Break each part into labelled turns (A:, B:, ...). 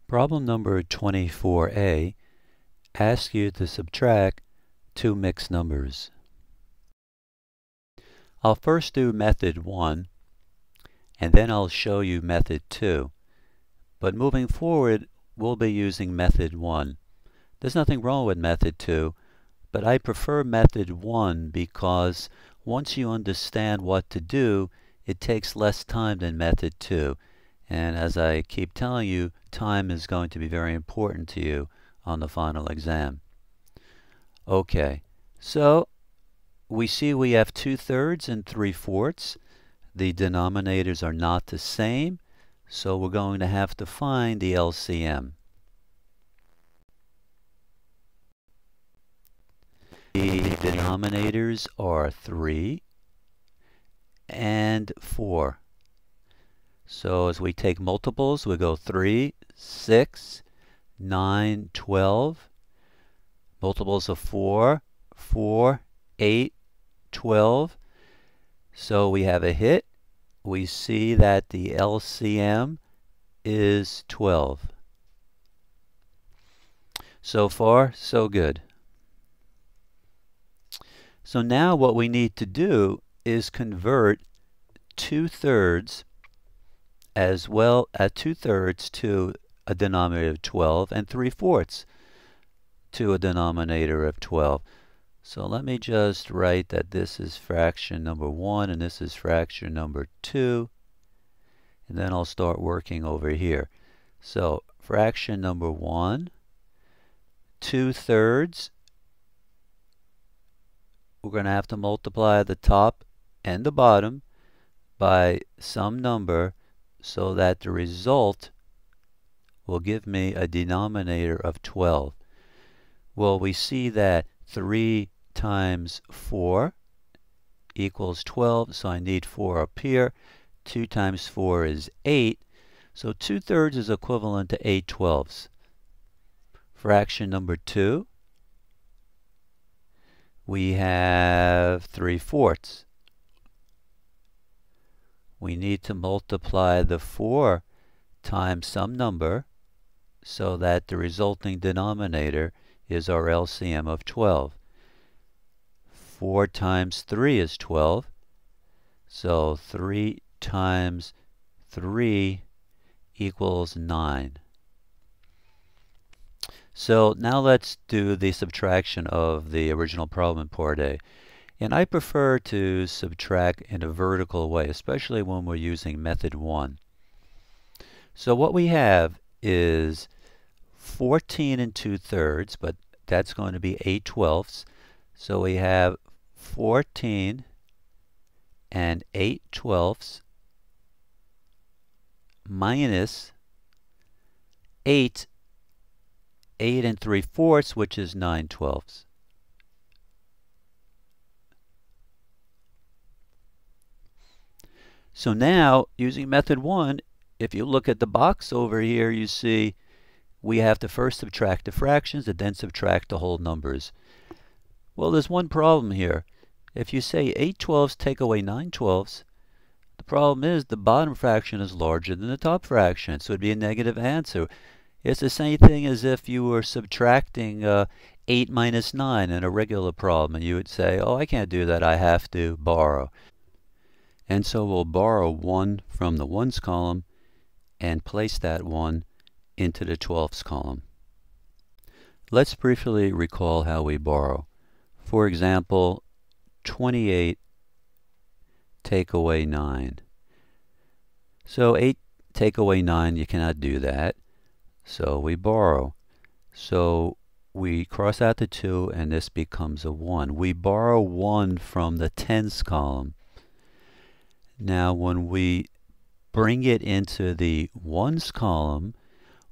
A: Problem number 24a asks you to subtract two mixed numbers. I'll first do method 1, and then I'll show you method 2. But moving forward, we'll be using method 1. There's nothing wrong with method 2, but I prefer method 1 because once you understand what to do, it takes less time than method 2. And as I keep telling you, time is going to be very important to you on the final exam. Okay, so we see we have 2/3 and 3/4. The denominators are not the same, so we're going to have to find the LCM. The denominators are 3 and 4. So as we take multiples, we go 3, 6, 9, 12. Multiples of 4, 4, 8, 12. So we have a hit. We see that the LCM is 12. So far, so good. So now what we need to do is convert 2/3 as well as 2/3 to a denominator of 12 and 3/4 to a denominator of 12. So let me just write that this is fraction number 1 and this is fraction number 2. And then I'll start working over here. So fraction number 1, 2/3. We're going to have to multiply the top and the bottom by some number so that the result will give me a denominator of 12. Well, we see that 3 times 4 equals 12, so I need 4 up here. 2 times 4 is 8, so 2/3 is equivalent to 8/12. Fraction number 2, we have 3/4. We need to multiply the 4 times some number so that the resulting denominator is our LCM of 12. 4 times 3 is 12. So 3 times 3 equals 9. So now let's do the subtraction of the original problem in part A. And I prefer to subtract in a vertical way, especially when we're using method 1. So what we have is 14 and 2/3, but that's going to be 8/12. So we have 14 and 8/12 minus 8 and 3/4, which is 9/12. So now, using method 1, if you look at the box over here, you see we have to first subtract the fractions and then subtract the whole numbers. Well, there's one problem here. If you say 8/12 take away 9/12, the problem is the bottom fraction is larger than the top fraction, so it would be a negative answer. It's the same thing as if you were subtracting 8 minus 9 in a regular problem, and you would say, oh, I can't do that, I have to borrow. And so we'll borrow 1 from the ones column and place that 1 into the 12s column. Let's briefly recall how we borrow. For example, 28 take away 9. So 8 take away 9, you cannot do that. So we borrow. So we cross out the 2 and this becomes a 1. We borrow 1 from the tens column. Now when we bring it into the ones column,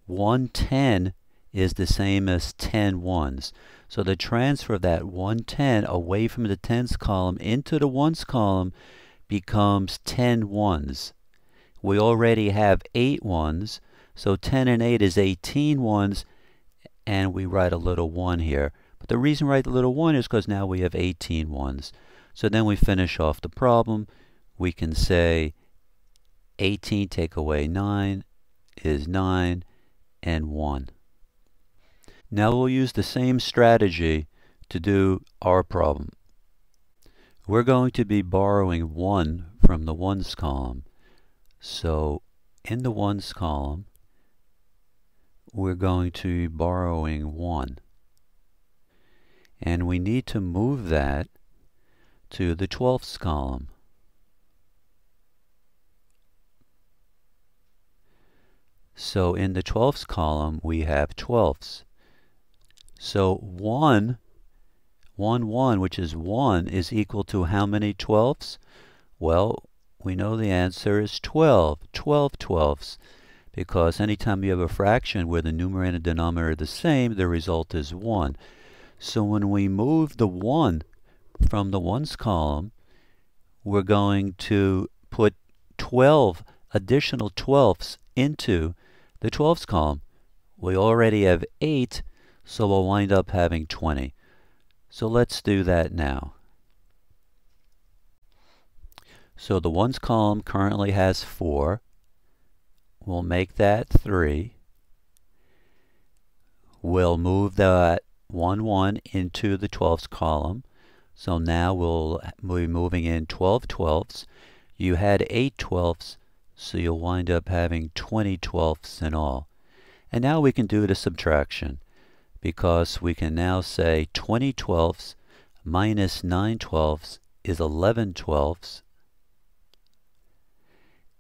A: 110 is the same as 10 ones. So the transfer of that 110 away from the tens column into the ones column becomes 10 ones. We already have 8 ones, so 10 and 8 is 18 ones, and we write a little 1 here. But the reason we write the little 1 is because now we have 18 ones. So then we finish off the problem. We can say 18 take away 9 is 9, and 1. Now we'll use the same strategy to do our problem. We're going to be borrowing 1 from the ones column. So in the ones column, we're going to be borrowing 1. And we need to move that to the 12ths column. So in the 12ths column, we have 12ths. So 1, 1, which is 1, is equal to how many 12ths? Well, we know the answer is 12, 12 12ths, because anytime you have a fraction where the numerator and denominator are the same, the result is 1. So when we move the 1 from the ones column, we're going to put 12 additional 12ths into the 12ths column. We already have 8, so we'll wind up having 20. So let's do that now. So the ones column currently has 4. We'll make that 3. We'll move that 1, 1 into the 12ths column. So now we'll be moving in 12 12ths. You had 8 12ths, so you'll wind up having 20 12ths in all. And now we can do the subtraction, because we can now say 20 12ths minus 9 12ths is 11 12ths,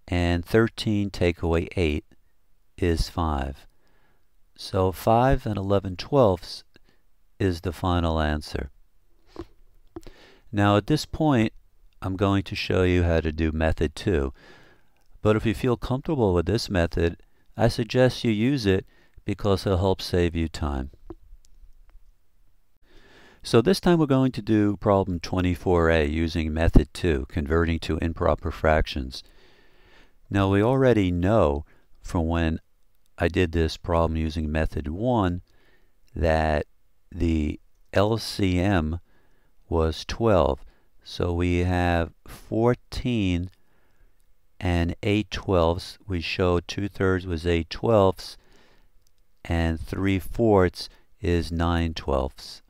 A: and 13 take away 8 is 5. So 5 and 11 12ths is the final answer. Now at this point, I'm going to show you how to do method 2. But if you feel comfortable with this method, I suggest you use it because it'll help save you time. So this time we're going to do problem 24a using method 2, converting to improper fractions. Now we already know from when I did this problem using method 1 that the LCM was 12. So we have 14 and 8 12ths. We showed 2/3 was 8 12ths, and 3/4 is 9 12ths.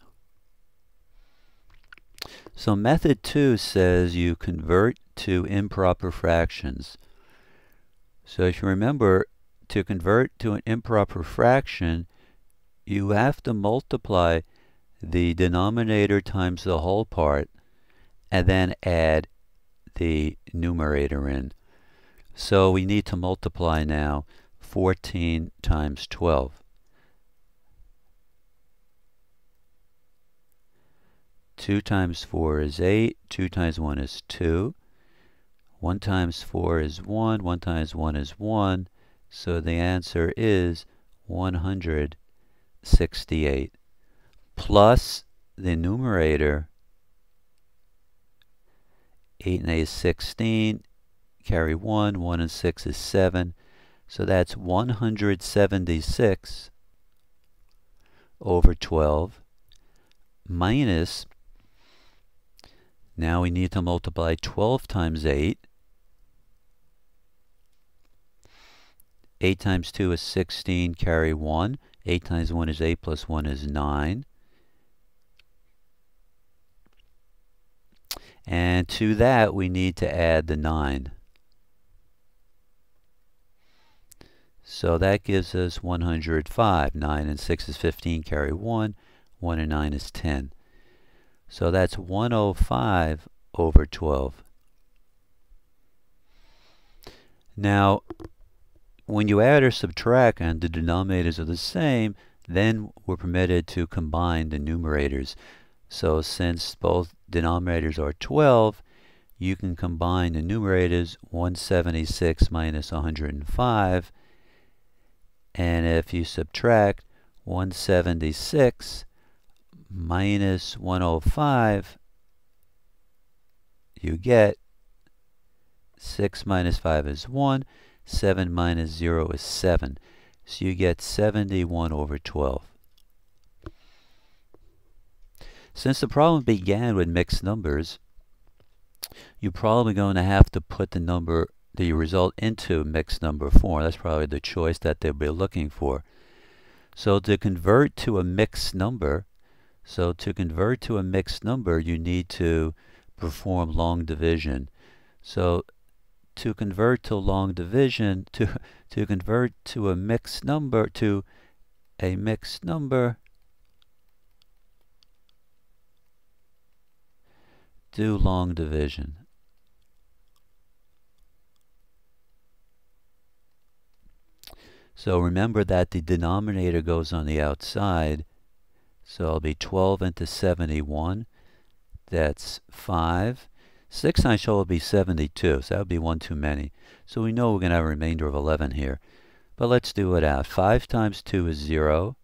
A: So method 2 says you convert to improper fractions. So if you remember, to convert to an improper fraction, you have to multiply the denominator times the whole part and then add the numerator in. So we need to multiply now 14 times 12. Two times 4 is 8. 2 times 1 is 2. 1 times 4 is 1. 1 times 1 is 1. So the answer is 168. Plus the numerator, 8 and 8 is 16. Carry 1. 1 and 6 is 7. So that's 176 over 12 minus, now we need to multiply 12 times 8. 8 times 2 is 16, carry 1. 8 times 1 is 8, plus 1 is 9. And to that we need to add the 9. So that gives us 105. 9 and 6 is 15, carry 1. 1 and 9 is 10. So that's 105 over 12. Now, when you add or subtract and the denominators are the same, then we're permitted to combine the numerators. So since both denominators are 12, you can combine the numerators, 176 minus 105. And if you subtract 176 minus 105, you get 6 minus 5 is 1. 7 minus 0 is 7. So you get 71 over 12. Since the problem began with mixed numbers, you're probably going to have to put the result into mixed number form. That's probably the choice that they'll be looking for. So to convert to a mixed number, you need to perform long division. So to convert to long division, to convert to a mixed number, do long division. So remember that the denominator goes on the outside. So it'll be 12 into 71. That's 5. 6 times 12 will be 72. So that would be one too many. So we know we're going to have a remainder of 11 here. But let's do it out. 5 times 2 is 0.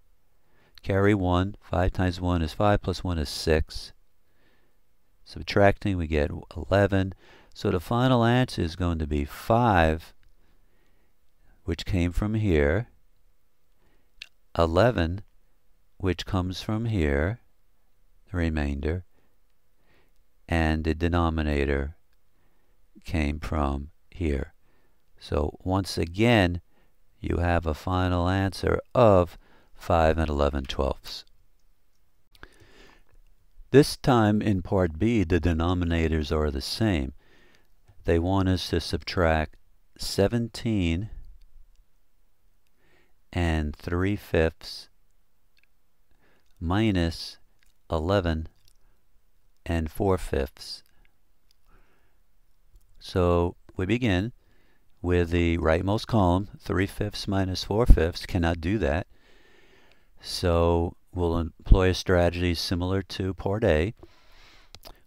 A: Carry 1. 5 times 1 is 5 plus 1 is 6. Subtracting, we get 11. So the final answer is going to be 5, which came from here. 11, which comes from here, the remainder. And the denominator came from here. So once again, you have a final answer of 5 and 11/12. This time in part B, the denominators are the same. They want us to subtract 17 and 3/5 minus 11 and 4/5. So we begin with the rightmost column. 3/5 minus 4/5 cannot do that. So we'll employ a strategy similar to part A.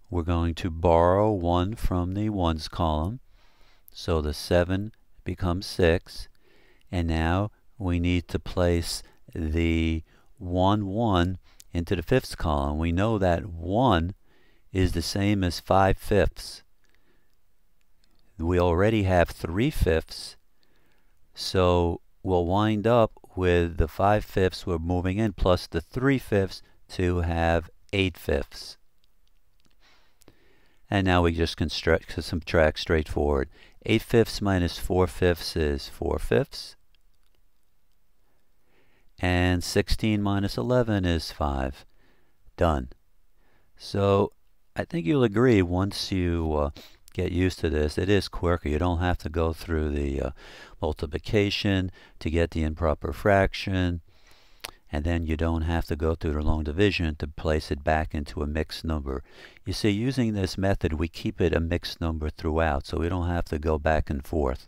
A: We're going to borrow 1 from the ones column. So the 7 becomes 6. And now we need to place the 1 into the fifths column. We know that 1 is the same as 5/5. We already have 3/5. So we'll wind up with the 5/5 we're moving in plus the 3/5 to have 8/5. And now we just subtract straightforward. 8/5 minus 4/5 is 4/5. And 16 minus 11 is 5. Done. So I think you'll agree once you get used to this, it is quirky. You don't have to go through the multiplication to get the improper fraction, and then you don't have to go through the long division to place it back into a mixed number. You see, using this method, we keep it a mixed number throughout, so we don't have to go back and forth.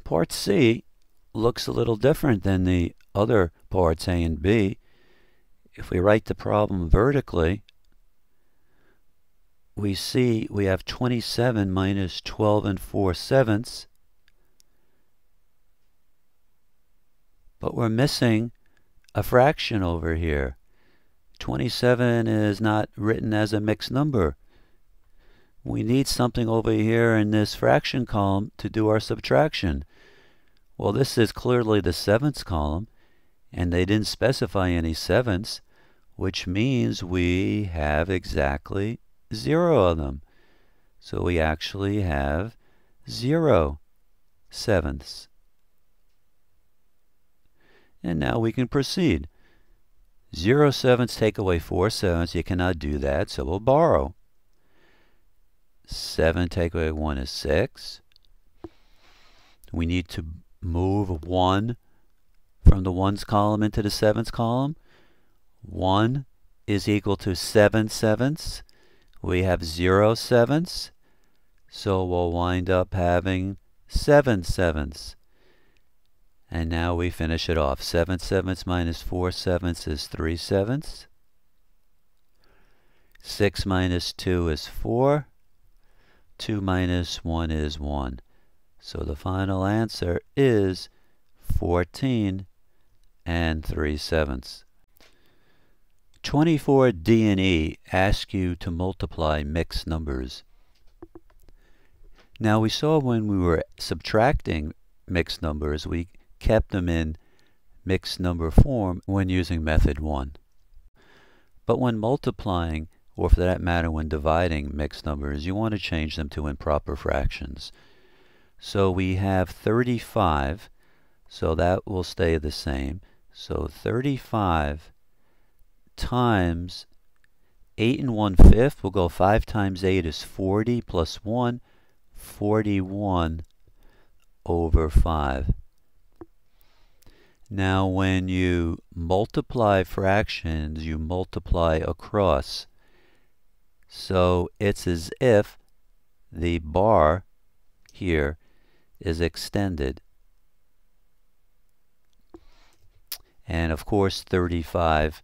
A: Part C looks a little different than the other parts A and B. If we write the problem vertically, we see we have 27 minus 12 and 4/7. But we're missing a fraction over here. 27 is not written as a mixed number. We need something over here in this fraction column to do our subtraction. Well, this is clearly the sevenths column, and they didn't specify any sevenths, which means we have exactly 0 of them. So we actually have 0 sevenths. And now we can proceed. 0 sevenths take away 4 sevenths. You cannot do that, so we'll borrow. 7 take away 1 is 6. We need to move 1 from the ones column into the sevenths column. 1 is equal to 7 sevenths. We have 0 sevenths, so we'll wind up having 7 sevenths. And now we finish it off. 7 sevenths minus 4 sevenths is 3 sevenths. 6 minus 2 is 4. 2 minus 1 is 1. So the final answer is 14 and 3/7. 24D and E ask you to multiply mixed numbers. Now we saw when we were subtracting mixed numbers, we kept them in mixed number form when using method 1. But when multiplying, or for that matter when dividing mixed numbers, you want to change them to improper fractions. So we have 35, So that will stay the same. So 35 times 8 1/5, we'll go 5 times 8 is 40 plus 1, 41 over 5. Now when you multiply fractions, you multiply across. So it's as if the bar here is extended. And of course 35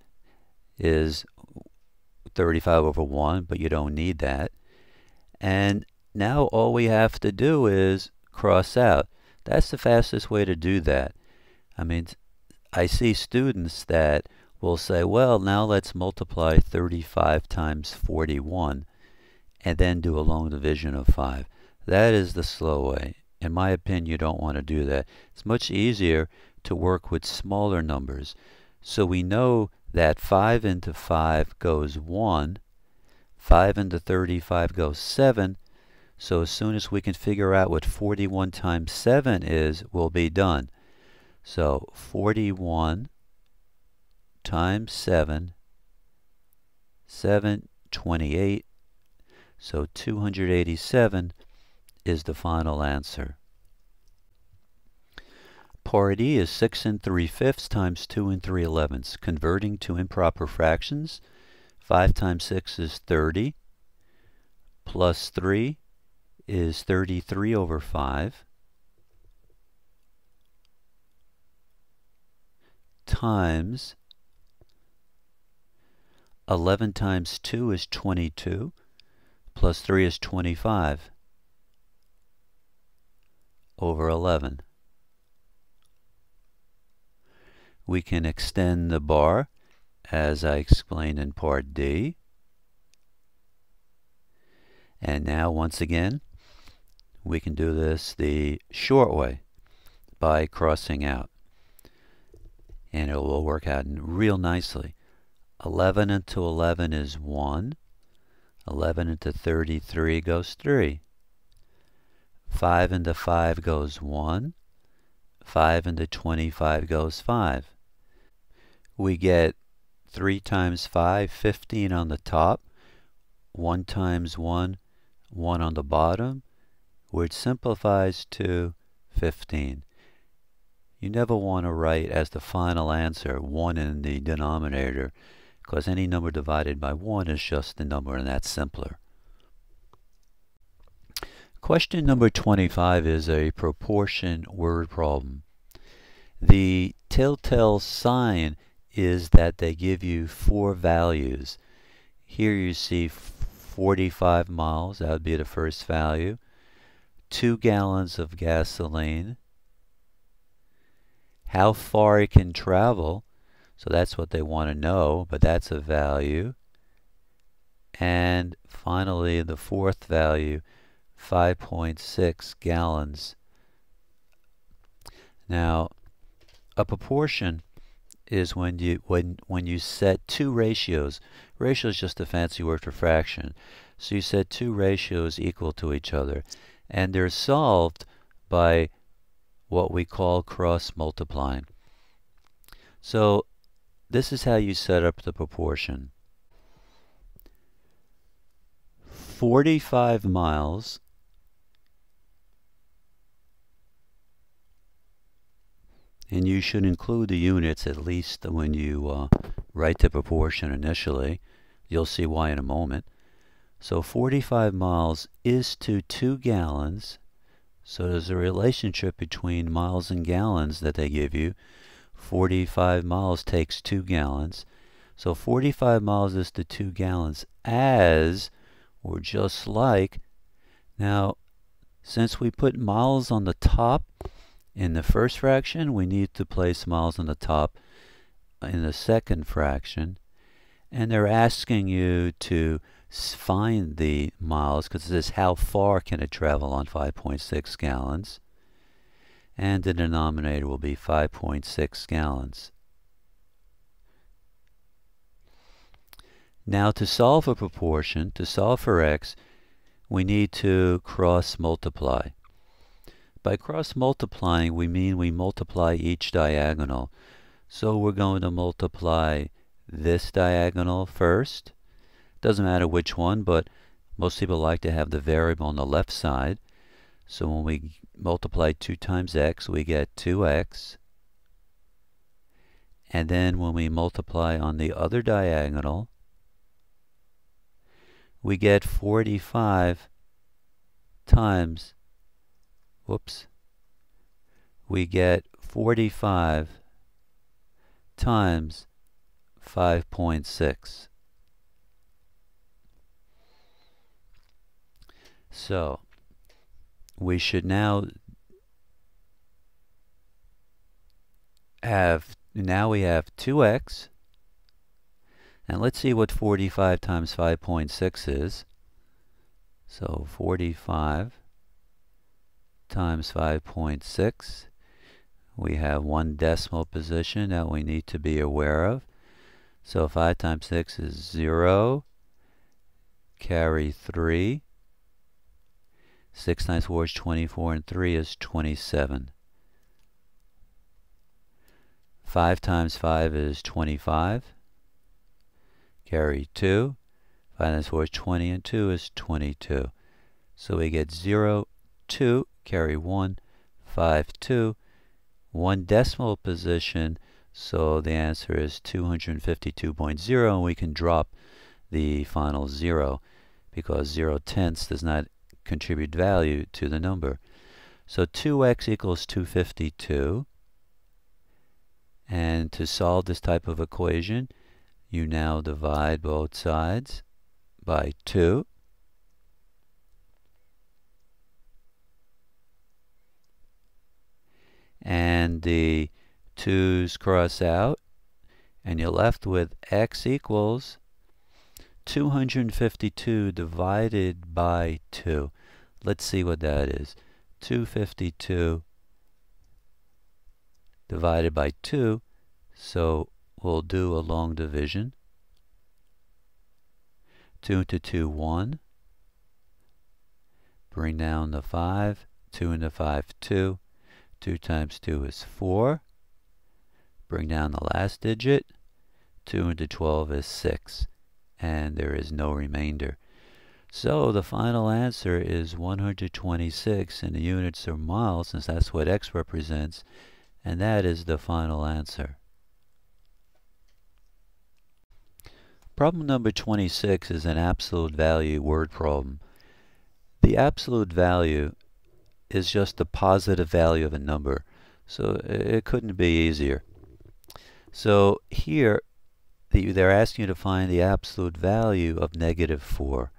A: is 35 over 1, but you don't need that. And now all we have to do is cross out. That's the fastest way to do that. I mean, I see students that will say, well, now let's multiply 35 times 41 and then do a long division of 5. That is the slow way. In my opinion, you don't want to do that. It's much easier to work with smaller numbers. So we know that 5 into 5 goes 1, 5 into 35 goes 7, so as soon as we can figure out what 41 times 7 is, we'll be done. So 41 times 7, 728, so 287 is the final answer. Part E is 6 3/5 times 2 3/11. Converting to improper fractions. 5 times 6 is 30, plus 3 is 33 over 5, times 11 times 2 is 22, plus 3 is 25 over 11. We can extend the bar, as I explained in Part D. And now, once again, we can do this the short way by crossing out. And it will work out real nicely. 11 into 11 is 1. 11 into 33 goes 3. 5 into 5 goes 1. 5 into 25 goes 5. We get 3 times 5, 15 on the top. 1 times 1, 1 on the bottom, which simplifies to 15. You never want to write as the final answer 1 in the denominator, because any number divided by 1 is just a number, and that's simpler. Question number 25 is a proportion word problem. The telltale sign is that they give you 4 values. Here you see 45 miles, that would be the first value. 2 gallons of gasoline. How far it can travel, so that's what they want to know, but that's a value. And finally, the fourth value, 5.6 gallons. Now, a proportion is when you set 2 ratios. Ratio is just a fancy word for fraction. So you set 2 ratios equal to each other, and they're solved by what we call cross multiplying. So this is how you set up the proportion. 45 miles and you should include the units at least when you write the proportion initially. You'll see why in a moment. So 45 miles is to 2 gallons. So there's a relationship between miles and gallons that they give you. 45 miles takes 2 gallons. So 45 miles is to 2 gallons as, or just like, now since we put miles on the top in the first fraction, we need to place miles on the top in the second fraction. And they're asking you to find the miles, because it says how far can it travel on 5.6 gallons. And the denominator will be 5.6 gallons. Now to solve a proportion, to solve for x, we need to cross multiply. By cross multiplying, we mean we multiply each diagonal. So we're going to multiply this diagonal first. Doesn't matter which one, but most people like to have the variable on the left side. So when we multiply 2 times x, we get 2x. And then when we multiply on the other diagonal, we get 45 times, we get 45 times 5.6. So we should now have, we have 2x, and let's see what 45 times 5.6 is. So 45 times 5.6, we have one decimal position that we need to be aware of. So 5 times 6 is 0, carry 3. 6 times 4 is 24, and 3 is 27. 5 times 5 is 25. Carry 2. 5 times 4 is 20, and 2 is 22. So we get 0, 2, carry 1, 5, 2. One decimal position, so the answer is 252.0, and we can drop the final 0 because 0/10 does not contribute value to the number. So 2x equals 252. And to solve this type of equation, you now divide both sides by 2. And the 2's cross out, and you're left with x equals 252 divided by 2. Let's see what that is. 252 divided by 2, so we'll do a long division. 2 into 2, 1. Bring down the 5. 2 into 5, 2. 2 times 2 is 4. Bring down the last digit. 2 into 12 is 6. And there is no remainder. So the final answer is 126, and the units are miles, since that's what x represents, and that is the final answer. Problem number 26 is an absolute value word problem. The absolute value is just the positive value of a number, so it couldn't be easier. So here they're asking you to find the absolute value of -4.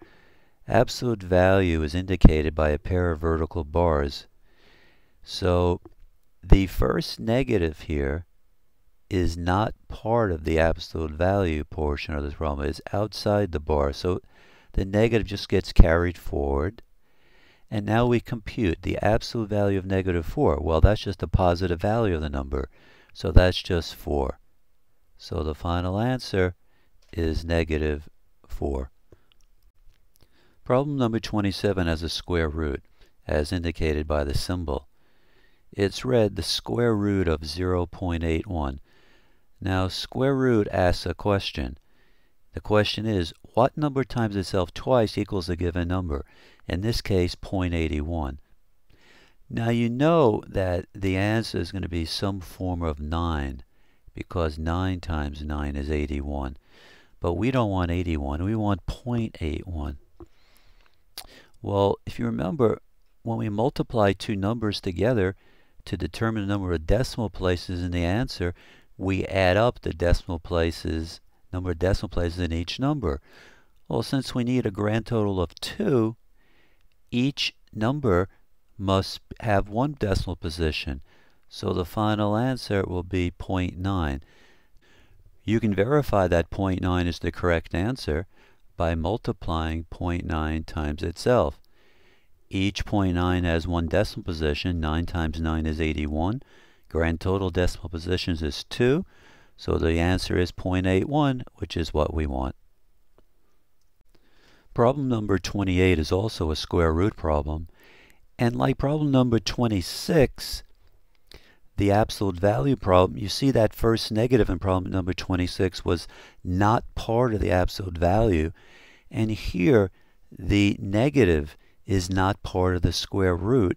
A: Absolute value is indicated by a pair of vertical bars. So the first negative here is not part of the absolute value portion of this problem. It's outside the bar. So the negative just gets carried forward. And now we compute the absolute value of -4. Well, that's just the positive value of the number. So that's just 4. So the final answer is -4. Problem number 27 has a square root, as indicated by the symbol. It's read the square root of 0.81. Now, square root asks a question. The question is, what number times itself twice equals a given number? In this case, 0.81. Now, you know that the answer is going to be some form of 9, because 9 times 9 is 81. But we don't want 81, we want 0.81. Well, if you remember, when we multiply two numbers together to determine the number of decimal places in the answer, we add up the decimal places, number of decimal places in each number. Well, since we need a grand total of 2, each number must have one decimal position. So the final answer will be 0.9. You can verify that 0.9 is the correct answer by multiplying 0.9 times itself. Each 0.9 has one decimal position. 9 times 9 is 81. Grand total decimal positions is 2. So the answer is 0.81, which is what we want. Problem number 28 is also a square root problem. And like problem number 26, the absolute value problem, you see that first negative in problem number 26 was not part of the absolute value. And here, the negative is not part of the square root.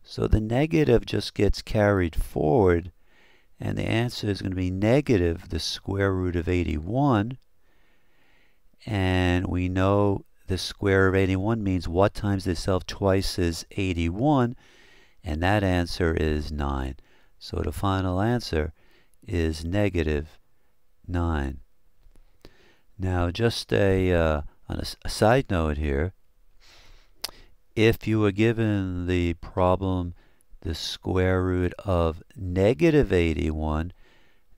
A: So the negative just gets carried forward, and the answer is going to be negative the square root of 81. And we know the square of 81 means what times itself twice is 81, and that answer is 9. So the final answer is negative 9. Now just on a side note here, if you were given the problem the square root of negative 81,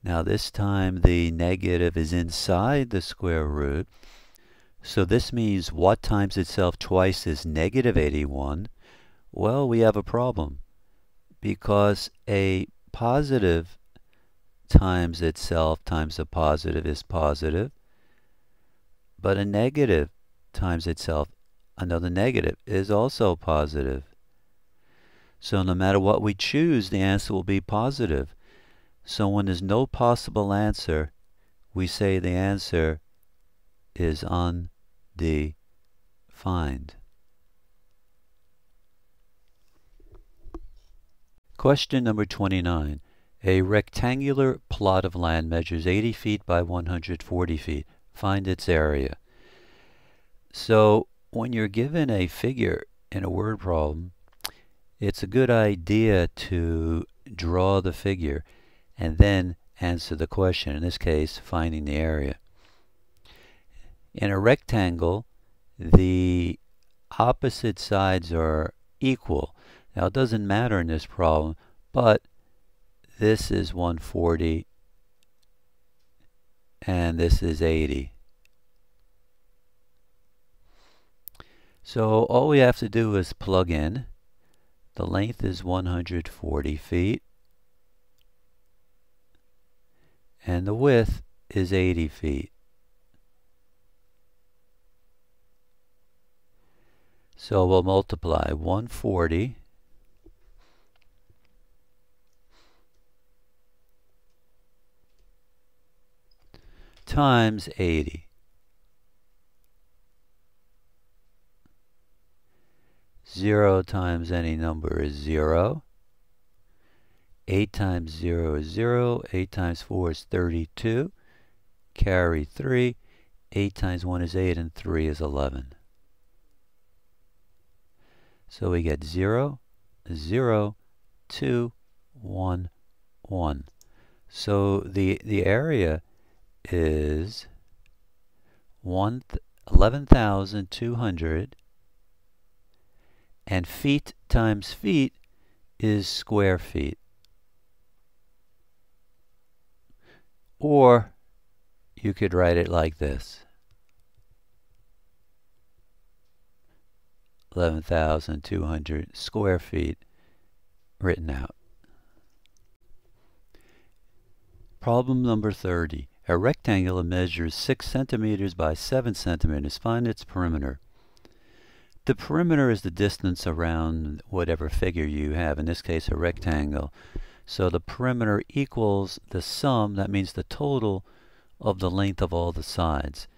A: now this time the negative is inside the square root, so this means what times itself twice is negative 81? Well, we have a problem, because a positive times itself times a positive is positive, but a negative times itself, another negative, is also positive. So no matter what we choose, the answer will be positive. So when there's no possible answer, we say the answer is undefined. Question number 29. A rectangular plot of land measures 80 feet by 140 feet. Find its area. So when you're given a figure in a word problem, it's a good idea to draw the figure and then answer the question, in this case, finding the area. In a rectangle, the opposite sides are equal. Now, it doesn't matter in this problem, but this is 140 and this is 80. So all we have to do is plug in. The length is 140 feet and the width is 80 feet. So we'll multiply 140 times 80. 0 times any number is 0. 8 times 0 is 0. 8 times 4 is 32. Carry 3. 8 times 1 is 8, and 3 is 11. So we get 0, 0, 2, 1, 1. So the area is 11,200, and feet times feet is square feet. Or you could write it like this: 11,200 square feet written out. Problem number 30. A rectangle measures 6 centimeters by 7 centimeters. Find its perimeter. The perimeter is the distance around whatever figure you have, in this case a rectangle. So the perimeter equals the sum, that means the total of the length of all the sides.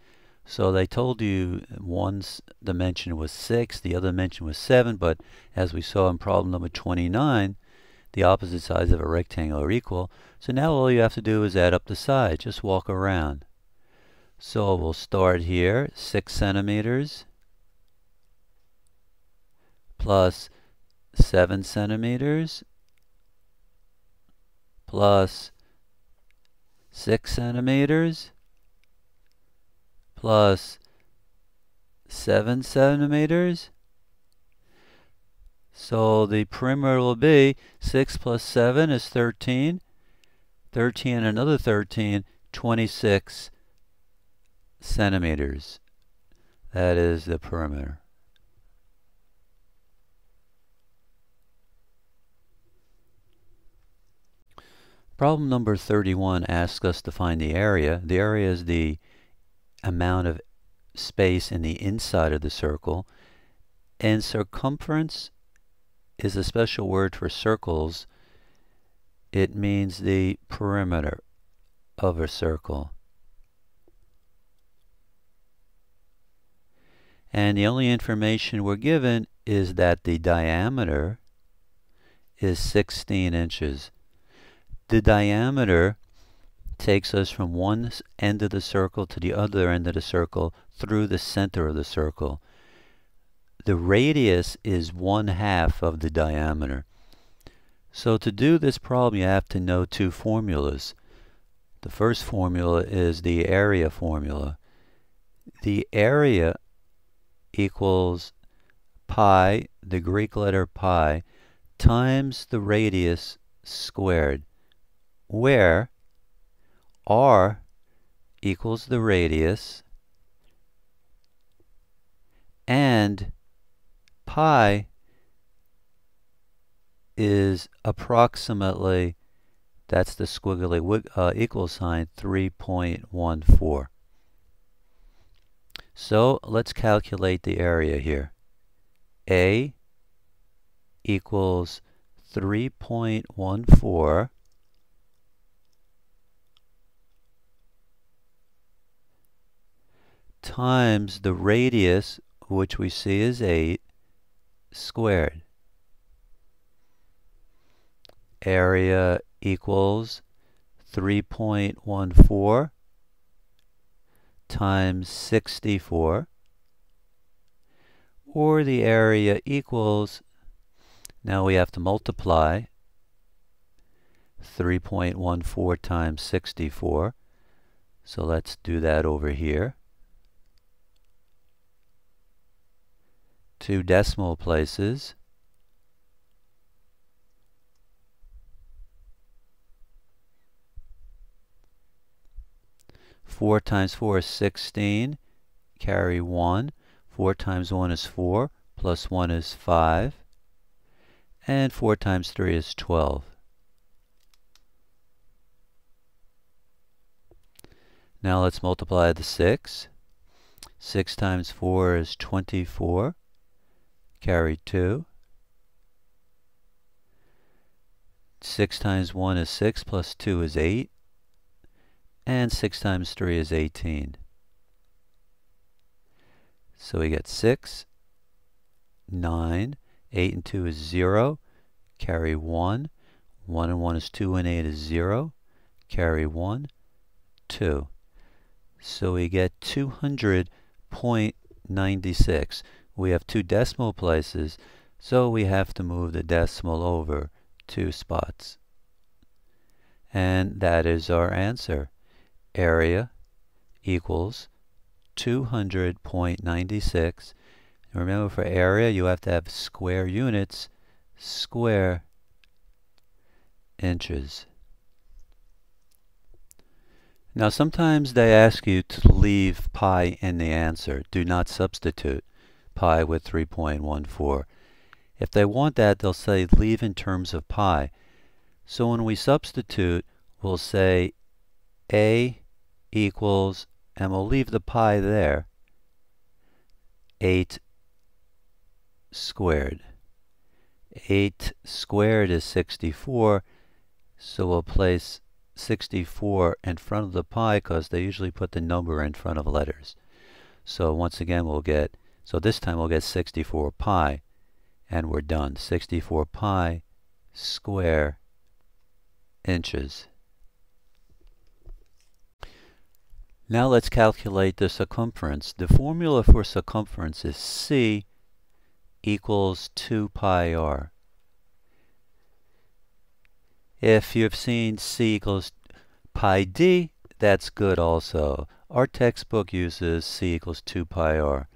A: So they told you one dimension was 6, the other dimension was 7, but as we saw in problem number 29, the opposite sides of a rectangle are equal. So now all you have to do is add up the sides, just walk around. So we'll start here, 6 centimeters plus 7 centimeters plus 6 centimeters plus 7 centimeters. So the perimeter will be 6 plus 7 is 13. 13 and another 13, 26 centimeters. That is the perimeter. Problem number 31 asks us to find the area. The area is the amount of space in the inside of the circle, and circumference is a special word for circles. It means the perimeter of a circle. And the only information we're given is that the diameter is 16 inches. The diameter takes us from one end of the circle to the other end of the circle through the center of the circle. The radius is 1/2 of the diameter. So to do this problem, you have to know two formulas. The first formula is the area formula. The area equals pi, the Greek letter pi, times the radius squared, where r equals the radius and pi is approximately, that's the squiggly equal sign, 3.14. So let's calculate the area here. A equals 3.14 times the radius, which we see is 8, squared. Area equals 3.14 times 64, or the area equals, now we have to multiply 3.14 times 64, so let's do that over here. 2 decimal places. 4 times 4 is 16, carry 1. 4 times 1 is 4, plus 1 is 5. And 4 times 3 is 12. Now let's multiply the 6. 6 times 4 is 24, carry 2. 6 times 1 is 6, plus 2 is 8. And 6 times 3 is 18. So we get 6, 9, 8 and 2 is 0, carry 1. 1 and 1 is 2 and 8 is 0, carry 1, 2. So we get 200.96. We have 2 decimal places, so we have to move the decimal over 2 spots. And that is our answer. Area equals 200.96. Remember, for area you have to have square units, square inches. Now sometimes they ask you to leave pi in the answer. Do not substitute pi with 3.14. If they want that, they'll say leave in terms of pi. So when we substitute, we'll say A equals, and we'll leave the pi there, 8 squared. 8 squared is 64, so we'll place 64 in front of the pi because they usually put the number in front of letters. So once again we'll get, so this time we'll get 64 pi, and we're done. 64 pi square inches. Now let's calculate the circumference. The formula for circumference is C equals 2 pi r. If you've seen C equals pi d, that's good also. Our textbook uses C equals 2 pi r.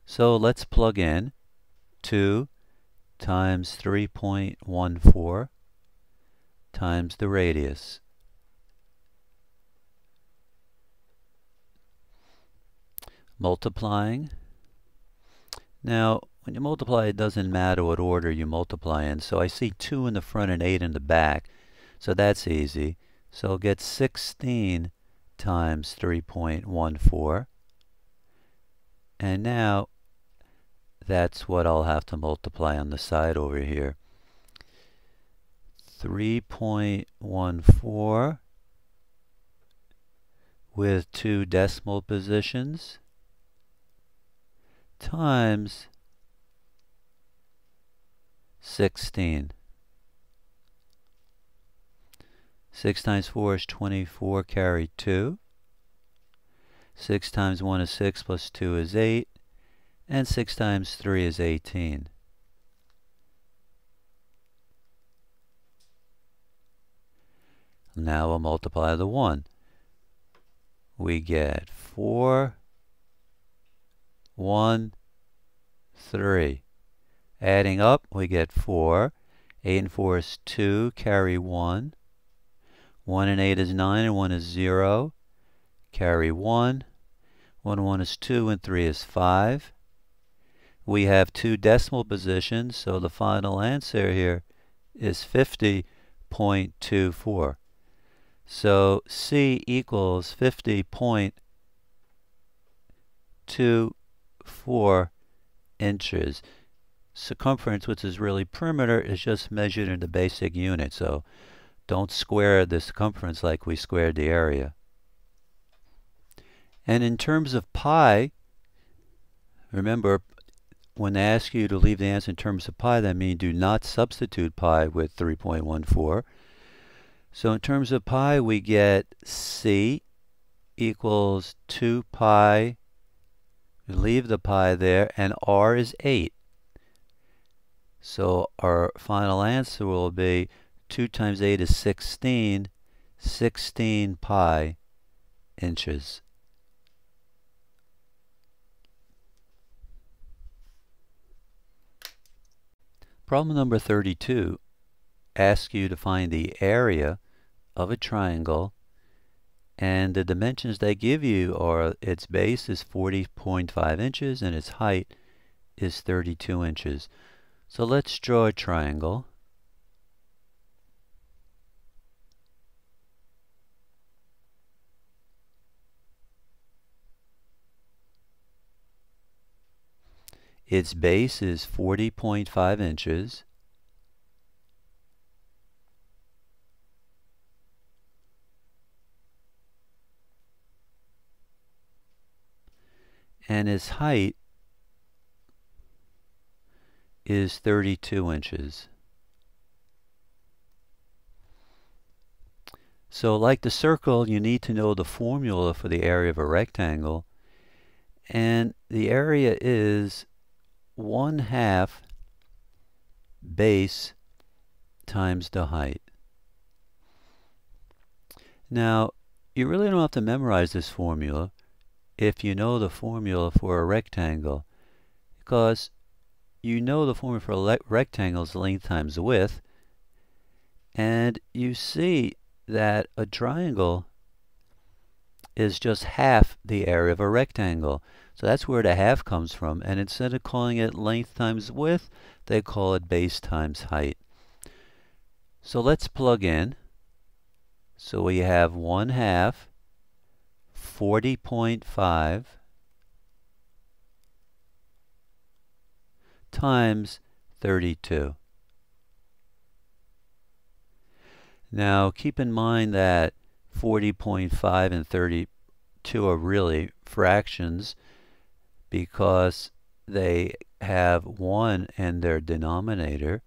A: So let's plug in 2 times 3.14 times the radius. Multiplying. Now, when you multiply, it doesn't matter what order you multiply in. So I see 2 in the front and 8 in the back. So that's easy. So I'll get 16 times 3.14. And now that's what I'll have to multiply on the side over here. 3.14 with 2 decimal positions times 16. 6 times 4 is 24, carry 2. 6 times 1 is 6, plus 2 is 8. And 6 times 3 is 18. Now we'll multiply the 1. We get 4, 1, 3. Adding up, we get 4. 8 and 4 is 2, carry 1. 1 and 8 is 9, and 1 is 0. Carry 1. 1 and 1 is 2, and 3 is 5. We have 2 decimal positions, so the final answer here is 50.24. So C equals 50.24 inches. Circumference, which is really perimeter, is just measured in the basic unit. So don't square the circumference like we squared the area. And in terms of pi, remember, when they ask you to leave the answer in terms of pi, that means do not substitute pi with 3.14. So in terms of pi, we get C equals 2 pi. We leave the pi there, and R is 8. So our final answer will be 2 times 8 is 16, 16 pi inches. Problem number 32 asks you to find the area of a triangle, and the dimensions they give you are its base is 40.5 inches and its height is 32 inches. So let's draw a triangle. Its base is 40.5 inches. And its height is 32 inches. So like the circle, you need to know the formula for the area of a rectangle. And the area is 1/2 base times the height. Now, you really don't have to memorize this formula if you know the formula for a rectangle, because you know the formula for a rectangle is length times width, and you see that a triangle is just half the area of a rectangle. So that's where the half comes from, and instead of calling it length times width, they call it base times height. So let's plug in. So we have 1/2 40.5 times 32. Now keep in mind that 40.5 and 32 are really fractions because they have 1 in their denominator.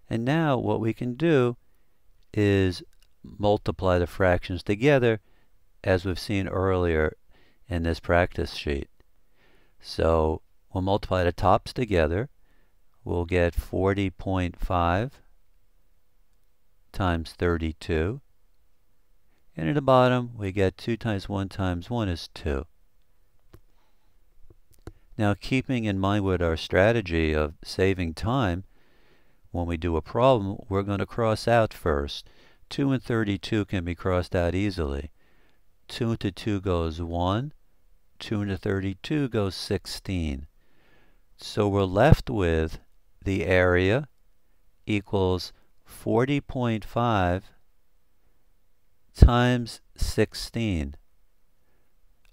A: And now what we can do is multiply the fractions together, as we've seen earlier in this practice sheet. So we'll multiply the tops together. We'll get 40.5 times 32. And at the bottom, we get 2 times 1 times 1 is 2. Now, keeping in mind with our strategy of saving time, when we do a problem, we're going to cross out first. 2 and 32 can be crossed out easily. 2 into 2 goes 1. 2 into 32 goes 16. So we're left with the area equals 40.5 times 16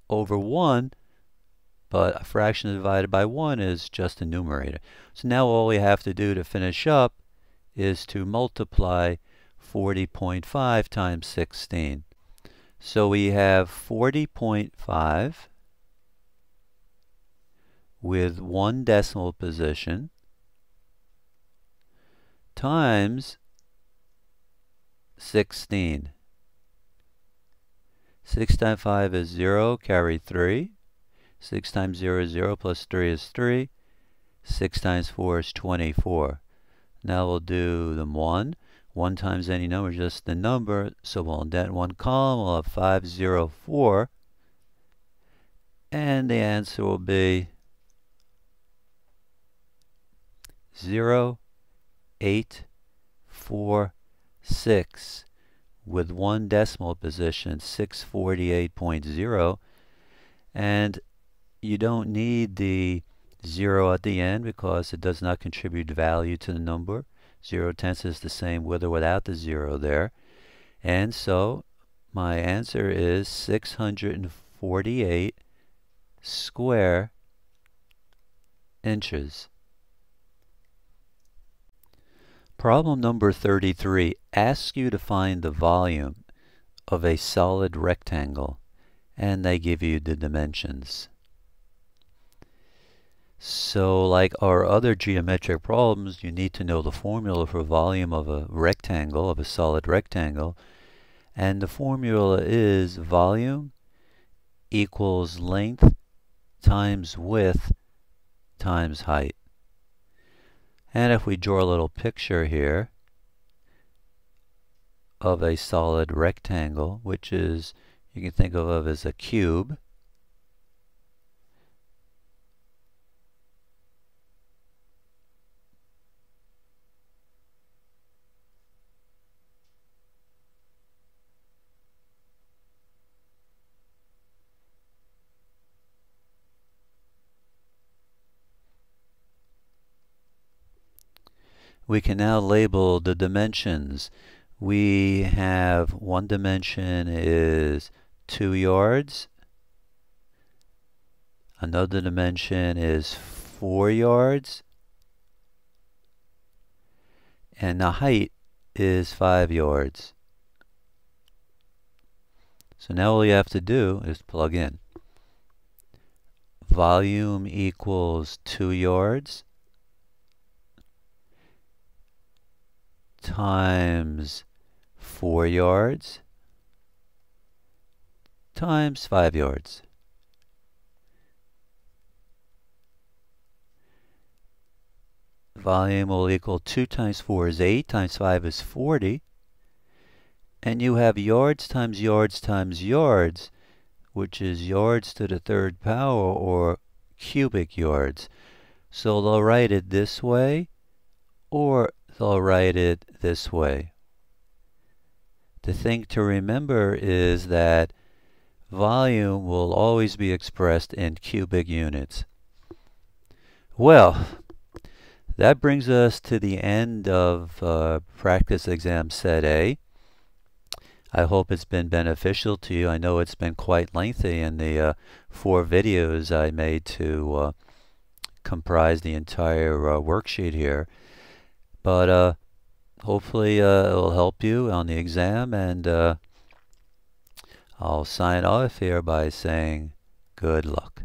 A: over 1. but a fraction divided by 1 is just a numerator. So now all we have to do to finish up is to multiply 40.5 times 16. So we have 40.5 with 1 decimal position times 16. 6 times 5 is 0, carry 3. 6 times 0 is 0, plus 3 is 3. 6 times 4 is 24. Now we'll do the 1. 1 times any number is just the number, so we'll indent one column. We'll have 504. And the answer will be 0, 8, 4, 6. With 1 decimal position, 648.0. And you don't need the 0 at the end because it does not contribute value to the number. 0/10 is the same with or without the 0 there. And so my answer is 648 square inches. Problem number 33 asks you to find the volume of a solid rectangle, and they give you the dimensions. So like our other geometric problems, you need to know the formula for volume of a rectangle, of a solid rectangle. And the formula is volume equals length times width times height. And if we draw a little picture here of a solid rectangle, which is, you can think of as a cube. We can now label the dimensions. We have one dimension is 2 yards. Another dimension is 4 yards. And the height is 5 yards. So now all you have to do is plug in. Volume equals 2 yards times 4 yards times 5 yards. Volume will equal 2 times 4 is 8, times 5 is 40. And you have yards times yards times yards, which is yards to the 3rd power, or cubic yards. So they'll write it this way, or they'll write it this way. The thing to remember is that volume will always be expressed in cubic units. Well, that brings us to the end of practice exam set A. I hope it's been beneficial to you. I know it's been quite lengthy in the 4 videos I made to comprise the entire worksheet here. But hopefully it will help you on the exam, and I'll sign off here by saying good luck.